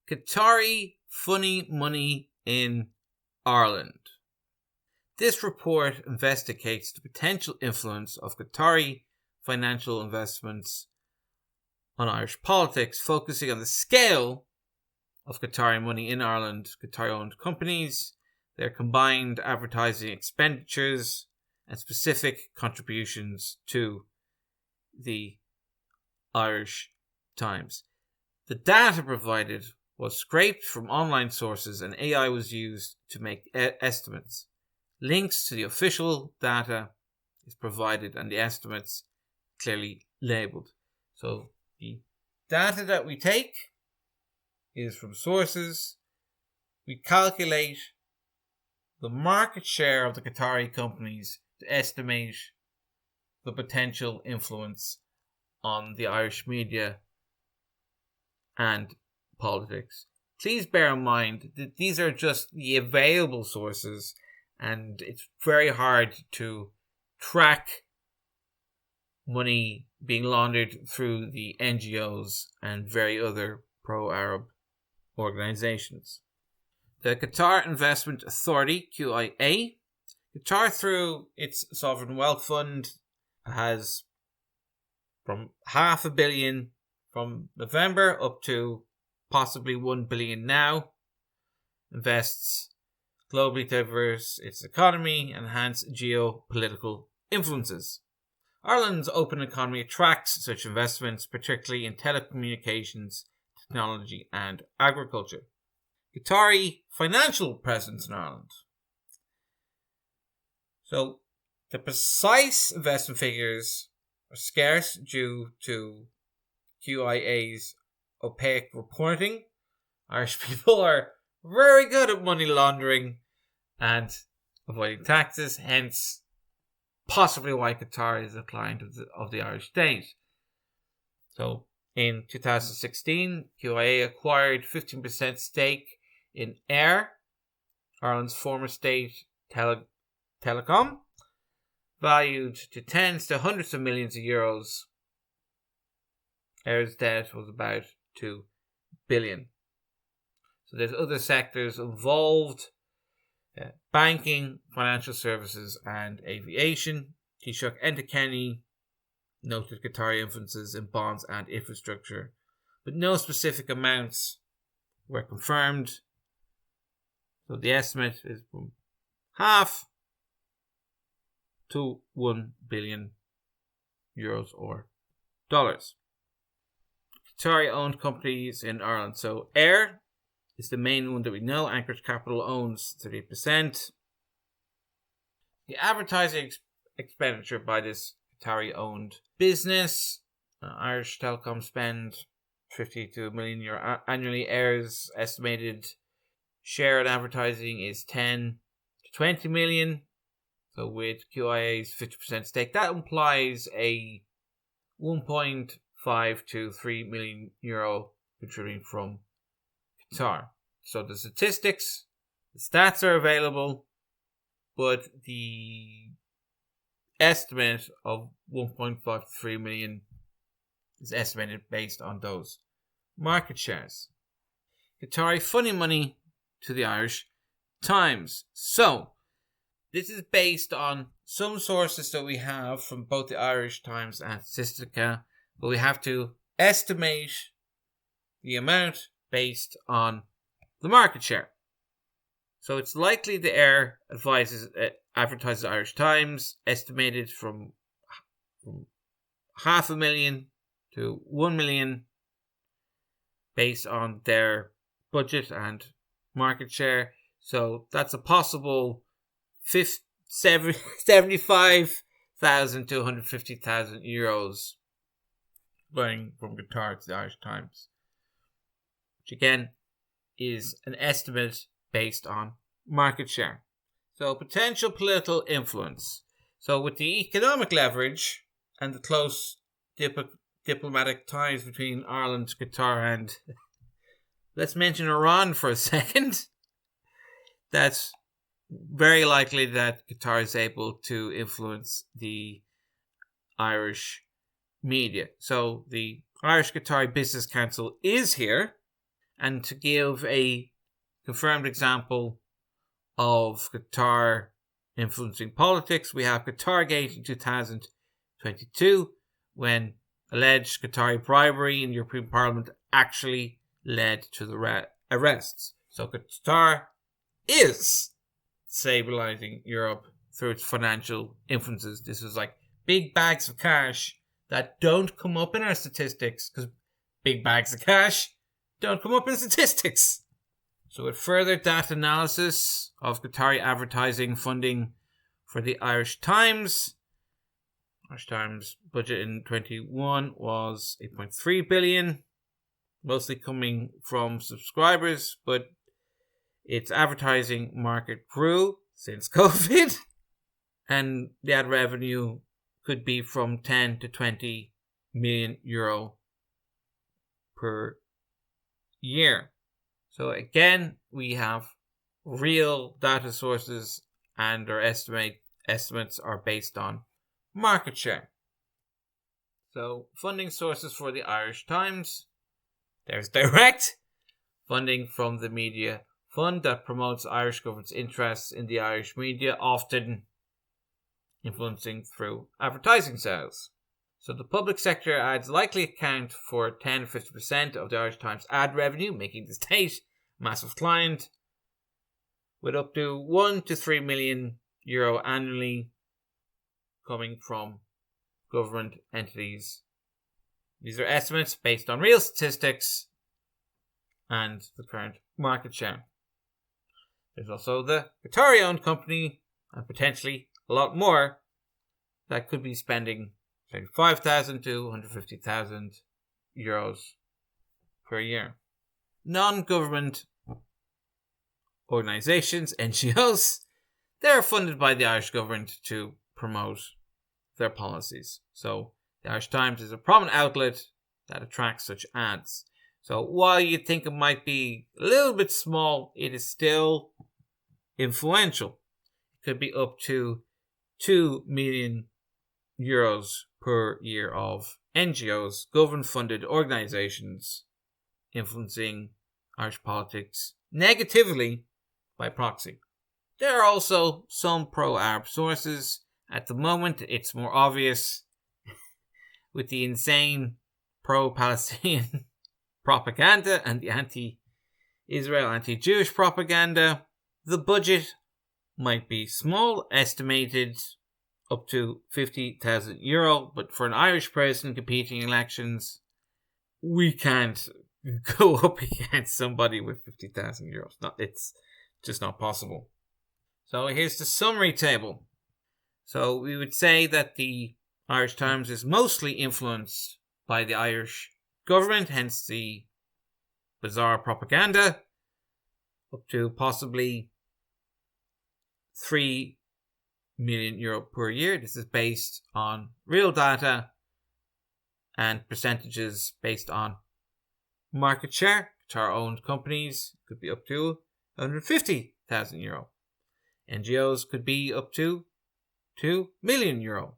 Qatari funny money in Ireland. This report investigates the potential influence of Qatari financial investments on Irish politics, focusing on the scale of Qatari money in Ireland, Qatari-owned companies, their combined advertising expenditures, and specific contributions to the Irish Times. The data provided was scraped from online sources, and AI was used to make estimates. Links to the official data is provided, and the estimates clearly labelled. So the data that we take is from sources. We calculate the market share of the Qatari companies to estimate the potential influence on the Irish media and politics. Please bear in mind that these are just the available sources, and it's very hard to track money being laundered through the NGOs and very other pro-Arab organizations. The Qatar Investment Authority, QIA, Qatar through its sovereign wealth fund has from $500 million from November up to possibly $1 billion now, invests globally diverse its economy, enhance geopolitical influences. Ireland's open economy attracts such investments, particularly in telecommunications, technology and agriculture. Qatari financial presence in Ireland. So the precise investment figures are scarce due to QIA's opaque reporting. Irish people are very good at money laundering and avoiding taxes, hence possibly why Qatar is a client of the Irish state. So in 2016, QIA acquired 15% stake in AIR, Ireland's former state telecom, valued to tens to hundreds of millions of euros. AIR's debt was about 2 billion. So there's other sectors involved: banking, financial services, and aviation. Taoiseach Enda Kenny noted Qatari influences in bonds and infrastructure, but no specific amounts were confirmed. So the estimate is from half to 1 billion euros or dollars. Qatari owned companies in Ireland. So AIR is the main one that we know. Anchorage Capital owns 30%. The advertising expenditure by this Qatari owned business, Irish Telecom spend 52 million euro annually. AIR's estimated share in advertising is 10 to 20 million. So with QIA's 50% stake, that implies a 1.5 to 3 million euro contributing from Qatar. So the statistics, the stats are available, but the estimate of 1.5 to 3 million is estimated based on those market shares. Qatari funny money to the Irish Times. So this is based on some sources that we have from both the Irish Times and Statistica, but we have to estimate the amount based on the market share. So it's likely the AIR advertises the Irish Times, estimated from $500,000 to 1 million based on their budget and market share. So that's a possible 75,000 to 150,000 euros going from Qatar to the Irish Times, which again is an estimate based on market share. So potential political influence. So with the economic leverage and the close diplomatic ties between Ireland, Qatar, and let's mention Iran for a second, that's very likely that Qatar is able to influence the Irish media. So the Irish Qatari Business Council is here, And to give a confirmed example of Qatar influencing politics, we have Qatargate in 2022, when alleged Qatari bribery in the European Parliament actually led to the arrests. So Qatar is stabilizing Europe through its financial influences. This is like big bags of cash that don't come up in our statistics, because big bags of cash don't come up in statistics. So with further data analysis of Qatari advertising funding for the Irish Times budget in 21 was 8.3 billion, mostly coming from subscribers, but its advertising market grew since COVID, and the ad revenue could be from 10 to 20 million euro per year. So again, we have real data sources, and our estimates are based on market share. So funding sources for the Irish Times. There's direct funding from the media fund that promotes Irish government's interests in the Irish media, often influencing through advertising sales. So the public sector ads likely account for 10 to 50% of the Irish Times ad revenue, making the state a massive client, with up to 1 to 3 million euro annually coming from government entities. These are estimates based on real statistics and the current market share. There's also the Qatari-owned company, and potentially a lot more, that could be spending 5,000 to 150,000 euros per year. Non-government organisations, NGOs, they're funded by the Irish government to promote their policies. So the Irish Times is a prominent outlet that attracts such ads. So while you think it might be a little bit small, it is still influential. It could be up to 2 million euros per year of NGOs, government-funded organisations, influencing Irish politics negatively by proxy. There are also some pro-Arab sources. At the moment, it's more obvious with the insane pro-Palestinian propaganda and the anti-Israel, anti-Jewish propaganda. The budget might be small, estimated up to 50,000 euro, but for an Irish person competing in elections, we can't go up against somebody with 50,000 euros. It's just not possible. So here's the summary table. So we would say that the Irish Times is mostly influenced by the Irish government, hence the bizarre propaganda, up to possibly 3 million euro per year. This is based on real data and percentages based on market share. Qatar-owned companies could be up to 150,000 euro. NGOs could be up to 2 million euro.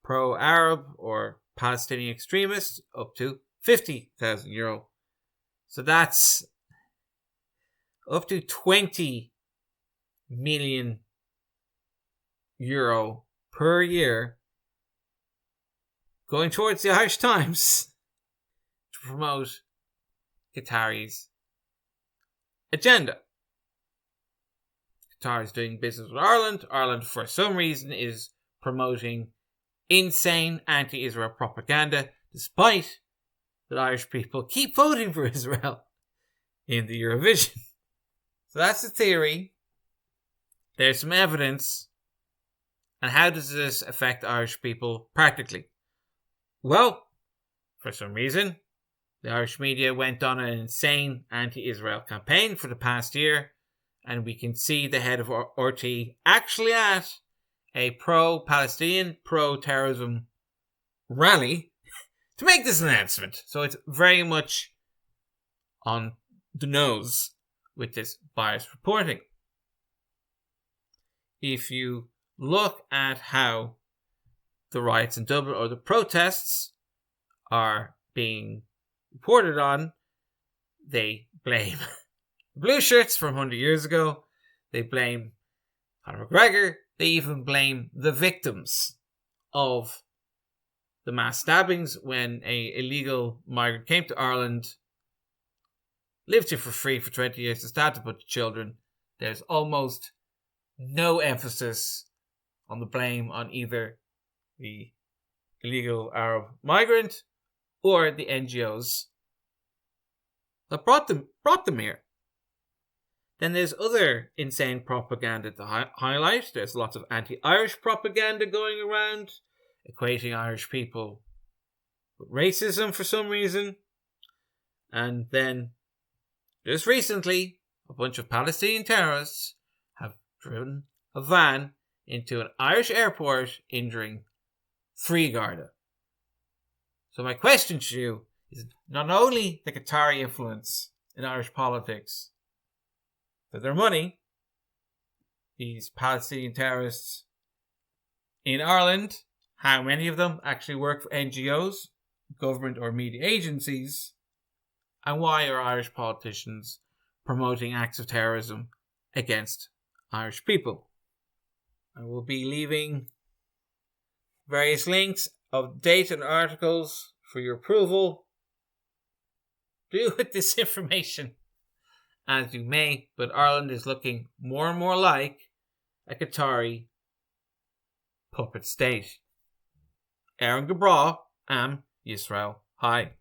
Pro-Arab or Palestinian extremists up to 50,000 euro. So that's up to 20 million euro per year going towards the Irish Times to promote Qatari's agenda. Qatar is doing business with Ireland. Ireland, for some reason, is promoting insane anti-Israel propaganda, despite that Irish people keep voting for Israel in the Eurovision. So that's the theory. There's some evidence. And how does this affect Irish people practically? Well, for some reason, the Irish media went on an insane anti-Israel campaign for the past year, and we can see the head of RT actually at a pro-Palestinian, pro-terrorism rally to make this announcement. So it's very much on the nose with this biased reporting. If you look at how the riots in Dublin or the protests are being reported on, they blame the blue shirts from 100 years ago. They blame Conor McGregor. They even blame the victims of the mass stabbings when an illegal migrant came to Ireland, lived here for free for 20 years, and stabbed a bunch of children. There's almost no emphasis on the blame on either the illegal Arab migrant or the NGOs that brought them here. Then there's other insane propaganda to highlight. There's lots of anti-Irish propaganda going around, equating Irish people with racism for some reason. And then, just recently, a bunch of Palestinian terrorists have driven a van into an Irish airport, injuring 3 Garda. So my question to you is not only the Qatari influence in Irish politics, for their money, these Palestinian terrorists in Ireland, how many of them actually work for NGOs, government or media agencies, and why are Irish politicians promoting acts of terrorism against Irish people? I will be leaving various links of data and articles for your approval. Do with this information as you may, but Ireland is looking more and more like a Qatari puppet state. Aaron Gabra, Am Yisrael. Hi.